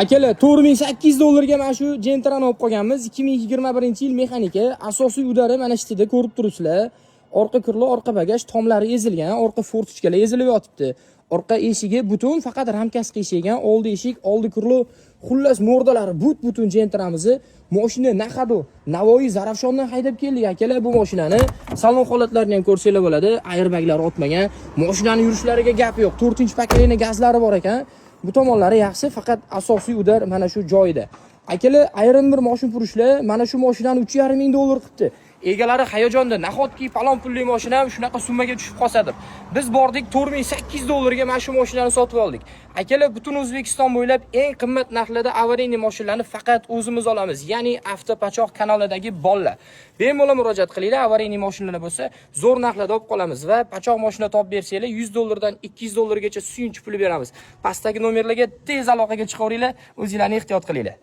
Akalar, 4800 dollarga mana shu Gentrani olib qolganmiz. 2021-yil mexanika. Asosiy udari mana shu yerda ko'rib turibsizlar. Orqa kirlo, orqa bagaj tomlari ezilgan, orqa fortichkalar ezilib yotibdi. Orqa eshigi butun, faqat ramkasi qiyshigan, oldi eshik, oldi kirlo, xullas mordalari butun Gentramizni mashina naqadu Navoiy Zarafshondan haydab keldik akalar. Bu mashinani salon holatlarini ham ko'rsanglar bo'ladi. Airbaglar o'tmagan, mashinaning yurishlariga gap yo'q. 4-paketli gazlari bor ekan. Bu tomonlari yaxshi, faqat asosiy udar mana shu joyida. Akalar, ayrim bir mashina furushlar mana shu mashinani 3,5 ming dollar qilibdi. Egalari hayajonda, nahotki palon pulli mashina ham shunaqa summaga tushib qolsa deb. Biz bordik 4800 dollarga mana shu mashinani sotib oldik. Akalar, butun O'zbekiston bo'ylab eng qimmat narxlarda avariyli mashinalarni faqat o'zimiz olamiz. Ya'ni Avtopachoq kanalidagi bolalar. Bemalol murojaat qilinglar, avariyli mashinalar bo'lsa, zo'r narxlarda olib qolamiz va pachoq mashina topib bersanglar 100 dollardan 200 dollargacha suyunchi puli beramiz. Pastdagi nomerlarga tez aloqaga chiqaveringlar, o'zingizlarni ehtiyot qilinglar.